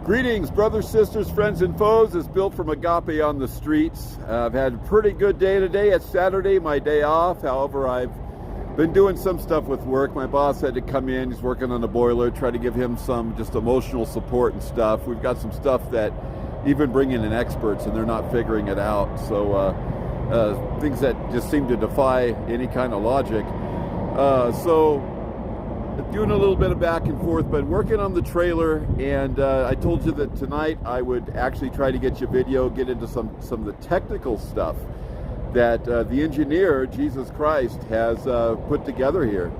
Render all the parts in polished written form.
Greetings, brothers, sisters, friends, and foes. It's Bill from Agape on the streets. I've had a pretty good day today. It's Saturday, my day off. However, I've been doing some stuff with work. My boss had to come in. He's working on the boiler, try to give him some just emotional support and stuff. We've got some stuff that even bringing in experts and they're not figuring it out. So things that just seem to defy any kind of logic. So doing a little bit of back and forth, but working on the trailer, and I told you that tonight I would actually try to get you video, get into some of the technical stuff that the engineer, Jesus Christ, has put together here.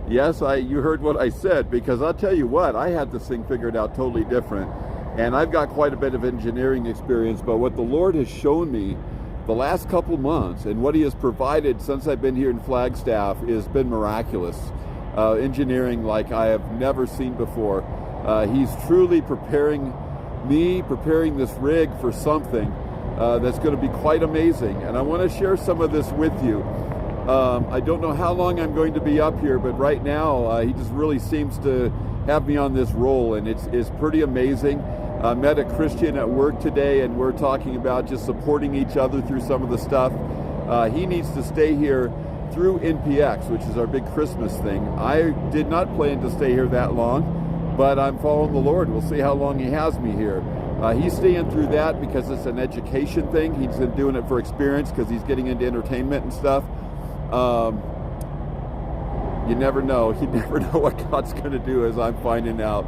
Yes, you heard what I said, because I'll tell you what, I had this thing figured out totally different, and I've got quite a bit of engineering experience, but what the Lord has shown me the last couple months and what he has provided since I've been here in Flagstaff has been miraculous. Engineering like I have never seen before. He's truly preparing this rig for something that's going to be quite amazing, and I want to share some of this with you. I don't know how long I'm going to be up here, but right now he just really seems to have me on this roll, and it's pretty amazing. I met a Christian at work today, and we're talking about just supporting each other through some of the stuff. He needs to stay here through NPX, which is our big Christmas thing. I did not plan to stay here that long, but I'm following the Lord. We'll see how long he has me here. He's staying through that because it's an education thing. He's been doing it for experience because he's getting into entertainment and stuff. You never know. You never know what God's going to do, as I'm finding out.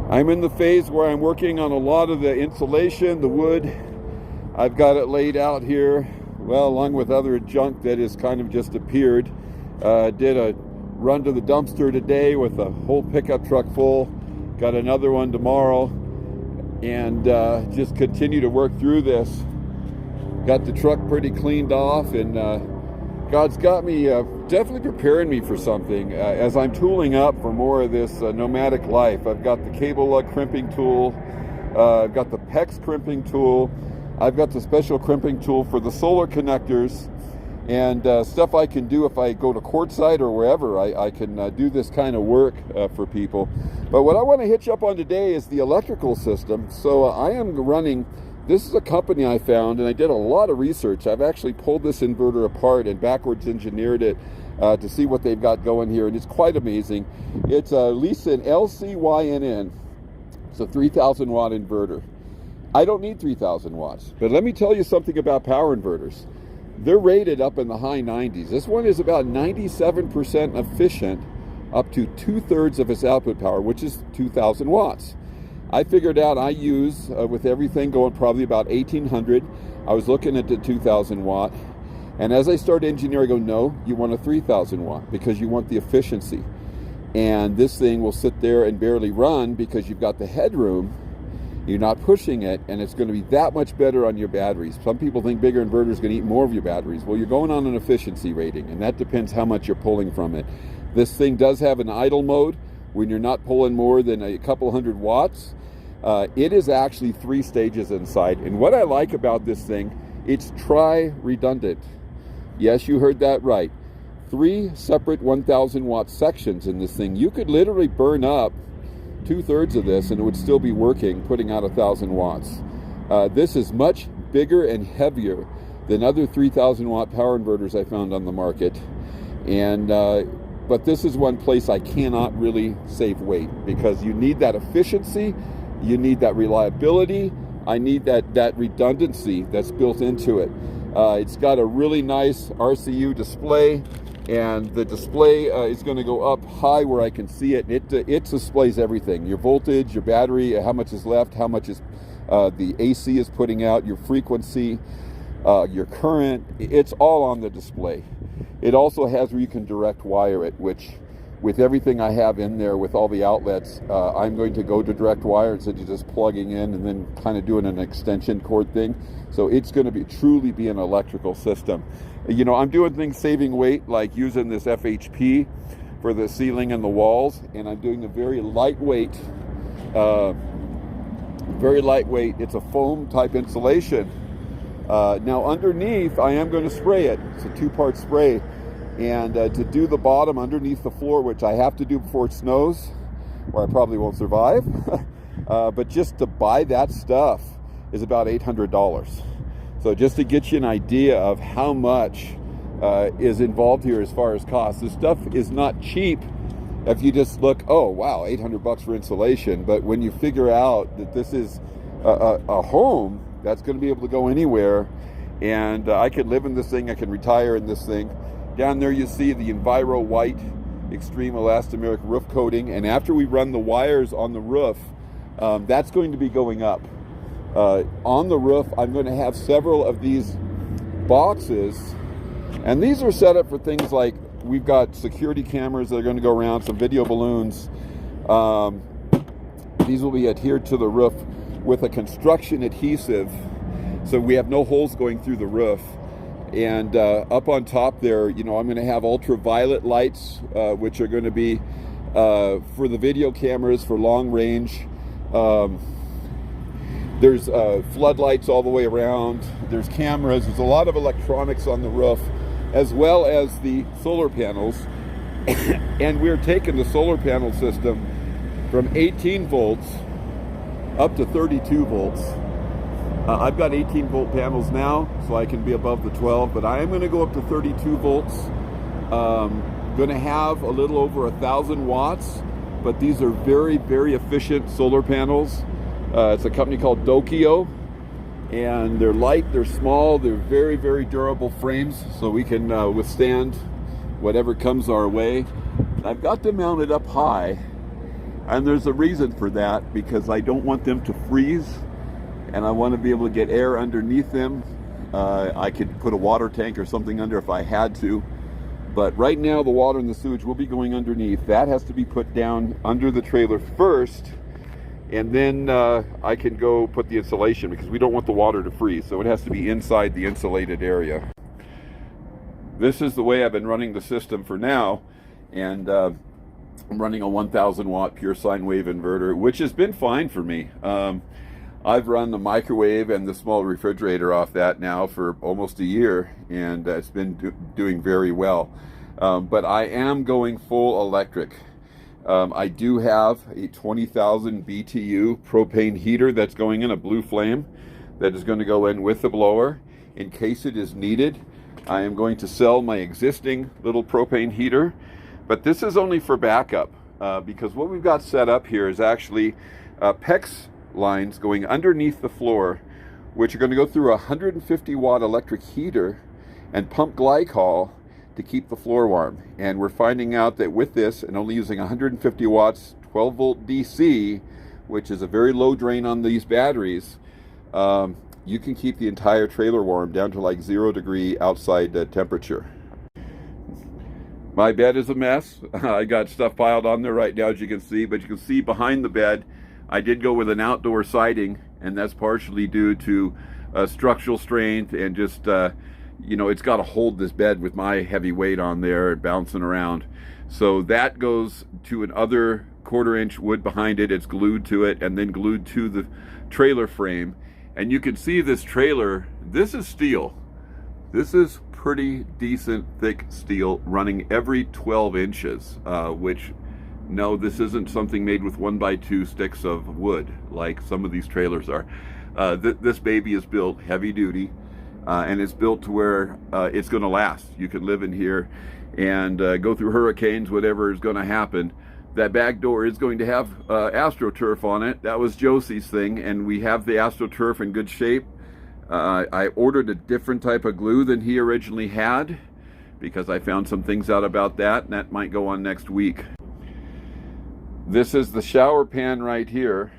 I'm in the phase where I'm working on a lot of the insulation, the wood. I've got it laid out here. Well, along with other junk that has kind of just appeared. Did a run to the dumpster today with a whole pickup truck full. Got another one tomorrow. And just continue to work through this. Got the truck pretty cleaned off, and God's got me definitely preparing me for something. As I'm tooling up for more of this nomadic life, I've got the cable lug crimping tool. I've got the PEX crimping tool. I've got the special crimping tool for the solar connectors, and stuff I can do if I go to courtside or wherever. I can do this kind of work for people. But what I want to hitch up on today is the electrical system. So I am running, this is a company I found, and I did a lot of research. I've actually pulled this inverter apart and backwards engineered it to see what they've got going here, and it's quite amazing. It's a Leeson LCYNN. It's a 3,000 watt inverter. I don't need 3,000 watts, but let me tell you something about power inverters. They're rated up in the high 90s. This one is about 97% efficient, up to 2/3 of its output power, which is 2,000 watts. I figured out I use, with everything going, probably about 1,800. I was looking at the 2,000 watt, and as I started engineering, I go, no, you want a 3,000 watt because you want the efficiency. And this thing will sit there and barely run because you've got the headroom. You're not pushing it, and it's going to be that much better on your batteries. Some people think bigger inverters going to eat more of your batteries. Well, you're going on an efficiency rating, and that depends how much you're pulling from it. This thing does have an idle mode when you're not pulling more than a couple hundred watts. It is actually 3 stages inside, and what I like about this thing, it's tri-redundant. Yes, you heard that right. 3 separate 1,000 watt sections in this thing. You could literally burn up 2/3 of this and it would still be working, putting out 1,000 watts. This is much bigger and heavier than other 3,000 watt power inverters I found on the market. And but this is one place I cannot really save weight, because you need that efficiency, you need that reliability, I need that redundancy that's built into it. It's got a really nice RCU display, and the display is going to go up high where I can see it. It displays everything: your voltage, your battery, how much is left, how much is the AC is putting out, your frequency, your current. It's all on the display. It also has where you can direct wire it, which with everything I have in there with all the outlets, I'm going to go to direct wire instead of just plugging in and then kind of doing an extension cord thing. So it's going to truly be an electrical system. You know, I'm doing things saving weight, like using this FHP for the ceiling and the walls, and I'm doing a very lightweight, it's a foam type insulation. Now underneath, I am going to spray it. It's a 2-part spray. And to do the bottom underneath the floor, which I have to do before it snows, or I probably won't survive. But just to buy that stuff is about $800. So just to get you an idea of how much is involved here as far as cost. This stuff is not cheap if you just look, oh wow, $800 for insulation. But when you figure out that this is a home that's going to be able to go anywhere, and I can live in this thing, I can retire in this thing. Down there you see the Enviro White Extreme Elastomeric roof coating, and after we run the wires on the roof, that's going to be going up. On the roof, I'm going to have several of these boxes, and these are set up for things like, we've got security cameras that are going to go around, some video balloons. These will be adhered to the roof with a construction adhesive, so we have no holes going through the roof. And up on top there, I'm going to have ultraviolet lights, which are going to be for the video cameras for long range. There's floodlights all the way around. There's cameras. There's a lot of electronics on the roof, as well as the solar panels. And we're taking the solar panel system from 18 volts up to 32 volts. I've got 18 volt panels now, so I can be above the 12, but I am going to go up to 32 volts. Going to have a little over 1,000 watts, but these are very, very efficient solar panels. It's a company called Dokio, and they're light, they're small, they're very, very durable frames, so we can withstand whatever comes our way. I've got them mounted up high, and there's a reason for that, because I don't want them to freeze, and I want to be able to get air underneath them. I could put a water tank or something under if I had to, but right now the water and the sewage will be going underneath. That has to be put down under the trailer first, and then I can go put the insulation, because we don't want the water to freeze, so it has to be inside the insulated area. This is the way I've been running the system for now, and I'm running a 1,000 watt pure sine wave inverter, which has been fine for me. I've run the microwave and the small refrigerator off that now for almost a year, and it's been doing very well. But I am going full electric. I do have a 20,000 BTU propane heater that's going in, a blue flame, that is going to go in with the blower in case it is needed. I am going to sell my existing little propane heater, but this is only for backup, because what we've got set up here is actually PEX lines going underneath the floor, which are going to go through a 150 watt electric heater and pump glycol to keep the floor warm. And we're finding out that with this, and only using 150 watts 12 volt DC, which is a very low drain on these batteries, you can keep the entire trailer warm down to like 0 degree outside temperature. My bed is a mess. I got stuff piled on there right now, as you can see, but you can see behind the bed I did go with an outdoor siding, and that's partially due to structural strength and just it's got to hold this bed with my heavy weight on there bouncing around. So that goes to another 1/4 inch wood behind it. It's glued to it and then glued to the trailer frame. And you can see this trailer, this is steel. This is pretty decent thick steel running every 12 inches, which no, this isn't something made with 1x2 sticks of wood like some of these trailers are. This baby is built heavy duty, and it's built to where it's going to last. You can live in here and go through hurricanes, whatever is going to happen. That back door is going to have AstroTurf on it. That was Josie's thing, and we have the AstroTurf in good shape. I ordered a different type of glue than he originally had, because I found some things out about that, and that might go on next week. This is the shower pan right here,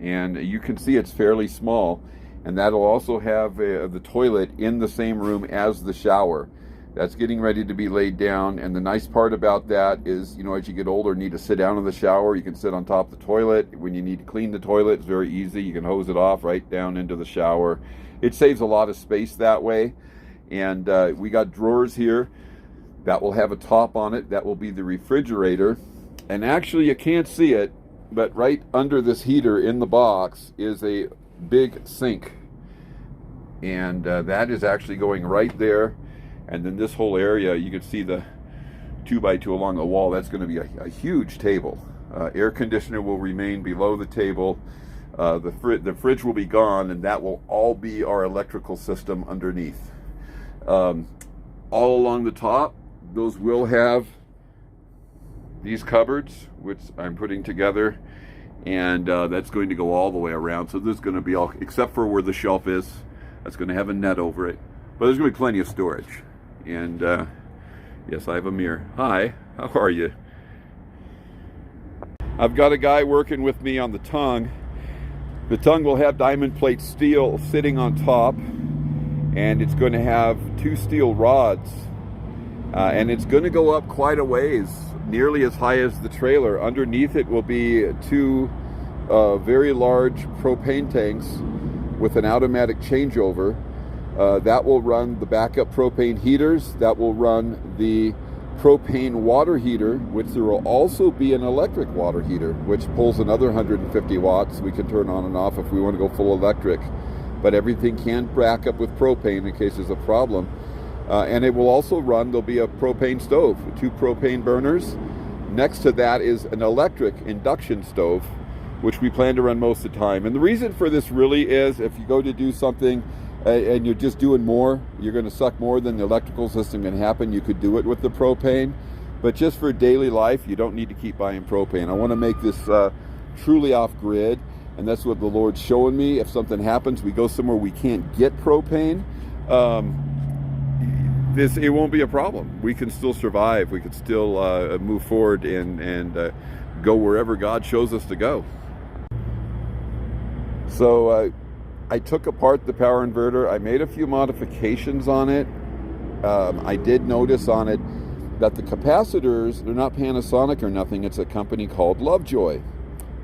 and you can see it's fairly small, and that'll also have the toilet in the same room as the shower. That's getting ready to be laid down, and the nice part about that is, as you get older, need to sit down in the shower, you can sit on top of the toilet. When you need to clean the toilet, it's very easy. You can hose it off right down into the shower. It saves a lot of space that way. And we got drawers here that will have a top on it. That will be the refrigerator. And actually, you can't see it, but right under this heater in the box is a big sink. And that is actually going right there. And then this whole area, you can see the 2x2 along the wall. That's going to be a huge table. Air conditioner will remain below the table. The fridge will be gone, and that will all be our electrical system underneath. All along the top, those will have these cupboards, which I'm putting together, and that's going to go all the way around. So there's going to be all, except for where the shelf is, that's going to have a net over it. But there's going to be plenty of storage. And yes, I have a mirror. Hi, how are you? I've got a guy working with me on the tongue. The tongue will have diamond plate steel sitting on top, and it's going to have 2 steel rods. And it's going to go up quite a ways, nearly as high as the trailer. Underneath it will be 2 very large propane tanks with an automatic changeover. That will run the backup propane heaters. That will run the propane water heater, which there will also be an electric water heater, which pulls another 150 watts. We can turn on and off if we want to go full electric. But everything can back up with propane in case there's a problem. And it will also run, there'll be a propane stove, 2 propane burners. Next to that is an electric induction stove, which we plan to run most of the time. And the reason for this really is if you go to do something and you're just doing more, you're going to suck more than the electrical system can happen. You could do it with the propane. But just for daily life, you don't need to keep buying propane. I want to make this truly off-grid. And that's what the Lord's showing me. If something happens, we go somewhere we can't get propane, it won't be a problem. We can still survive. We can still move forward and go wherever God shows us to go. So I took apart the power inverter. I made a few modifications on it. I did notice on it that the capacitors, they're not Panasonic or nothing. It's a company called Lovejoy.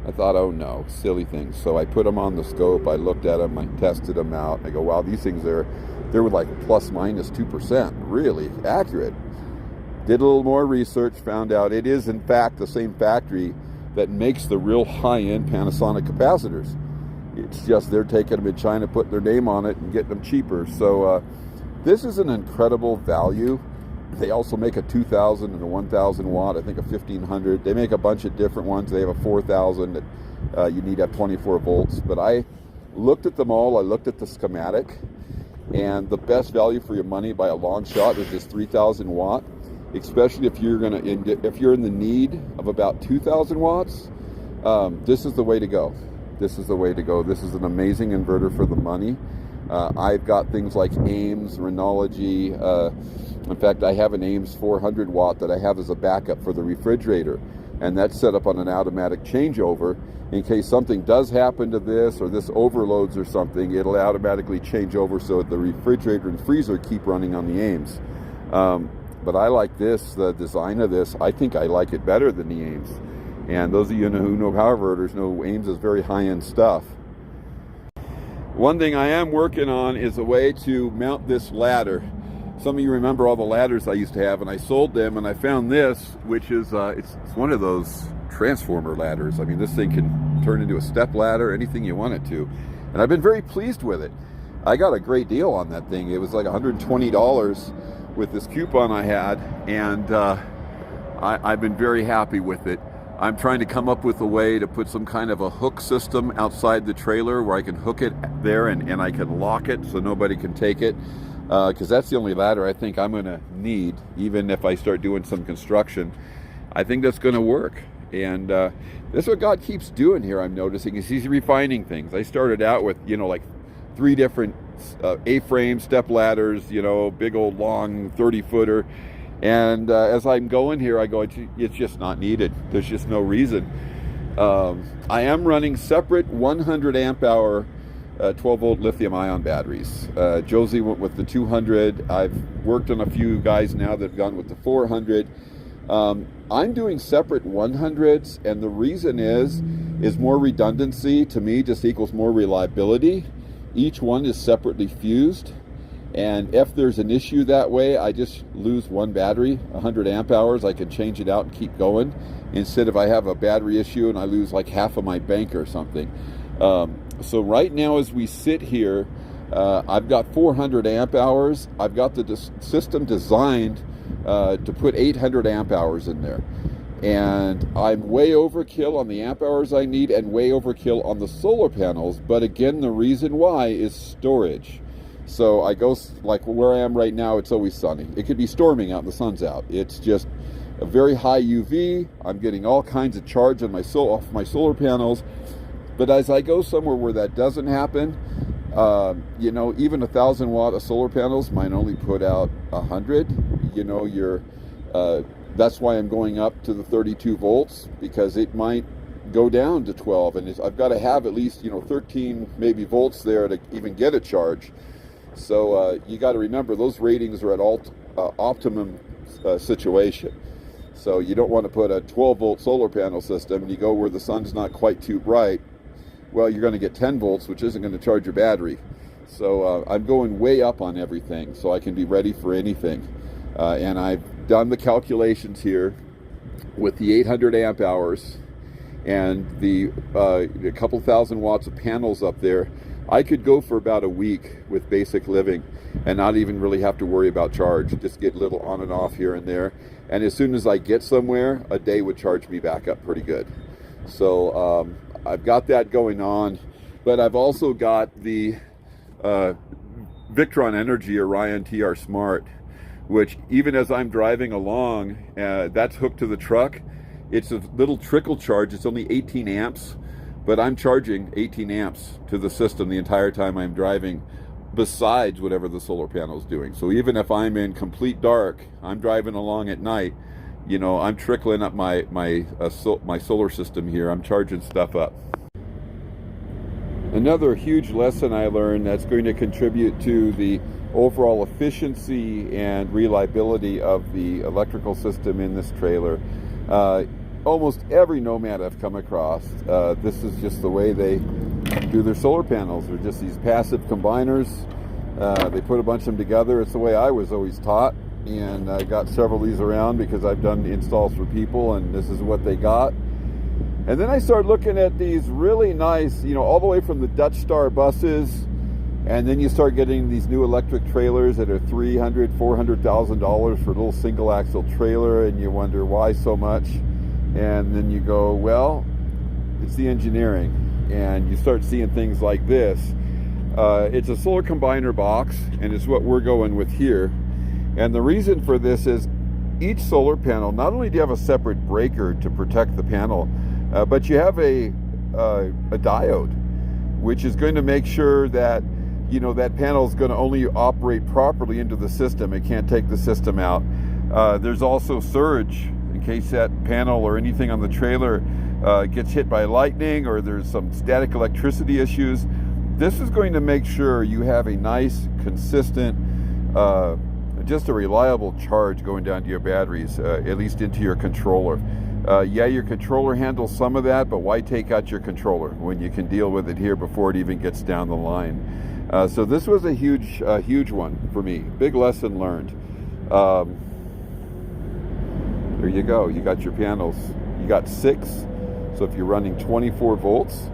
I thought, oh no, silly things. So I put them on the scope. I looked at them. I tested them out. I go, wow, these things they're like plus minus 2%, really accurate. Did a little more research, found out it is in fact the same factory that makes the real high-end Panasonic capacitors. It's just they're taking them in China, putting their name on it and getting them cheaper. So this is an incredible value. They also make a 2,000 and a 1,000 watt, I think a 1,500. They make a bunch of different ones. They have a 4,000 that you need to have 24 volts. But I looked at them all. I looked at the schematic. And the best value for your money by a long shot is this 3,000 watt, especially if you're in the need of about 2,000 watts. This is the way to go. This is the way to go. This is an amazing inverter for the money. I've got things like Ames, Renology. In fact, I have an Ames 400 watt that I have as a backup for the refrigerator. And that's set up on an automatic changeover. In case something does happen to this or this overloads or something, it'll automatically change over so the refrigerator and freezer keep running on the Ames. But I like this, the design of this. I think I like it better than the Ames. And those of you who know power inverters know Ames is very high-end stuff. One thing I am working on is a way to mount this ladder. Some of you remember all the ladders I used to have, and I sold them, and I found this, which is it's one of those transformer ladders. I mean, this thing can turn into a step ladder, anything you want it to. And I've been very pleased with it. I got a great deal on that thing. It was like $120 with this coupon I had, and I've been very happy with it. I'm trying to come up with a way to put some kind of a hook system outside the trailer where I can hook it there and I can lock it so nobody can take it. Because that's the only ladder I think I'm going to need, even if I start doing some construction. I think that's going to work. And that's what God keeps doing here, I'm noticing, is He's refining things. I started out with, like 3 different A-frame step ladders, big old long 30-footer. And as I'm going here, I go, it's just not needed. There's just no reason. I am running separate 100 amp hour 12-volt lithium-ion batteries. Josie went with the 200. I've worked on a few guys now that have gone with the 400. I'm doing separate 100s, and the reason is more redundancy. To me, just equals more reliability. Each one is separately fused, and if there's an issue that way, I just lose one battery, 100 amp hours. I can change it out and keep going, instead of I have a battery issue and I lose like half of my bank or something. So right now as we sit here, I've got 400 amp hours. I've got the system designed to put 800 amp hours in there. And I'm way overkill on the amp hours I need and way overkill on the solar panels. But again, the reason why is storage. So I go, like where I am right now, it's always sunny. It could be storming out and the sun's out. It's just a very high UV. I'm getting all kinds of charge on off my solar panels. But as I go somewhere where that doesn't happen, you know, even 1,000 watt of solar panels might only put out 100. You know, that's why I'm going up to the 32 volts, because it might go down to 12, and I've got to have at least, you know, 13 maybe volts there to even get a charge. So you got to remember those ratings are at optimum situation. So you don't want to put a 12 volt solar panel system and you go where the sun's not quite too bright. Well, you're going to get 10 volts, which isn't going to charge your battery. So I'm going way up on everything so I can be ready for anything. And I've done the calculations here with the 800 amp hours and the a couple thousand watts of panels up there. I could go for about a week with basic living and not even really have to worry about charge. Just get a little on and off here and there. And as soon as I get somewhere, a day would charge me back up pretty good. So I've got that going on, but I've also got the Victron Energy Orion TR Smart, which even as I'm driving along, that's hooked to the truck. It's a little trickle charge. It's only 18 amps, but I'm charging 18 amps to the system the entire time I'm driving, besides whatever the solar panel is doing. So even if I'm in complete dark, I'm driving along at night, you know, I'm trickling up my solar system here. I'm charging stuff up. Another huge lesson I learned that's going to contribute to the overall efficiency and reliability of the electrical system in this trailer. Almost every Nomad I've come across, this is just the way they do their solar panels. They're just these passive combiners. They put a bunch of them together. It's the way I was always taught, and I got several of these around because I've done installs for people, and this is what they got. And then I started looking at these really nice, you know, all the way from the Dutch Star buses, and then you start getting these new electric trailers that are $300,000, $400,000 for a little single axle trailer, and you wonder why so much. And then you go, well, it's the engineering, and you start seeing things like this. It's a solar combiner box, and it's what we're going with here. And the reason for this is each solar panel, not only do you have a separate breaker to protect the panel, but you have a diode, which is going to make sure that, you know, that panel is going to only operate properly into the system. It can't take the system out. There's also surge in case that panel or anything on the trailer gets hit by lightning or there's some static electricity issues. This is going to make sure you have a nice, consistent, just a reliable charge going down to your batteries, at least into your controller. Yeah, your controller handles some of that, but why take out your controller when you can deal with it here before it even gets down the line? So this was a huge one for me. Big lesson learned. There you go. You got your panels. You got 6. So if you're running 24 volts,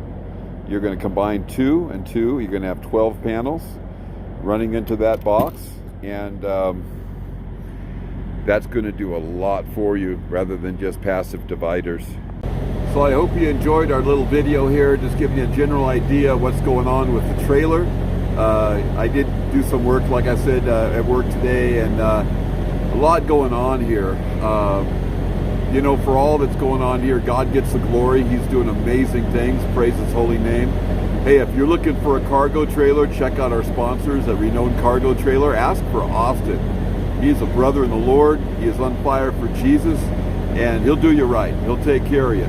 you're going to combine 2 and 2. You're going to have 12 panels running into that box, and that's going to do a lot for you rather than just passive dividers. So I hope you enjoyed our little video here, just giving you a general idea of what's going on with the trailer. I did do some work, like I said, at work today, and a lot going on here. You know, for all that's going on here, God gets the glory. He's doing amazing things. Praise His holy name. Hey, if you're looking for a cargo trailer, check out our sponsors at Renowned Cargo Trailer. Ask for Austin. He's a brother in the Lord. He is on fire for Jesus, and he'll do you right. He'll take care of you.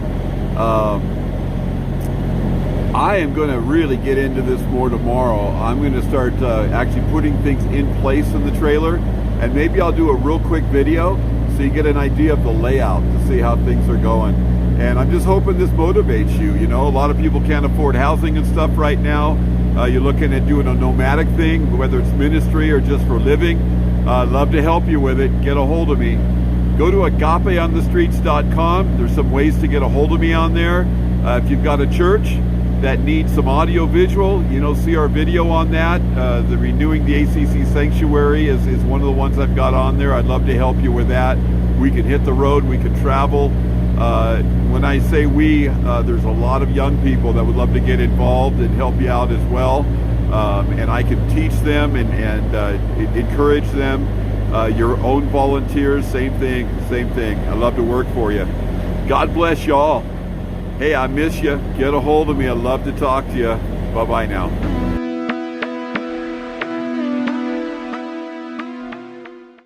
I am going to really get into this more tomorrow. I'm going to start actually putting things in place in the trailer, and maybe I'll do a real quick video so you get an idea of the layout to see how things are going. And I'm just hoping this motivates you. You know, a lot of people can't afford housing and stuff right now. You're looking at doing a nomadic thing, whether it's ministry or just for living. I'd love to help you with it. Get a hold of me. Go to agapeonthestreets.com. There's some ways to get a hold of me on there. If you've got a church that needs some audio visual, you know, see our video on that. The Renewing the ACC Sanctuary is one of the ones I've got on there. I'd love to help you with that. We can hit the road, we can travel. When I say we, there's a lot of young people that would love to get involved and help you out as well. And I can teach them and encourage them. Your own volunteers, same thing. I love to work for you. God bless y'all. Hey, I miss you. Get a hold of me. I'd love to talk to you. Bye-bye now.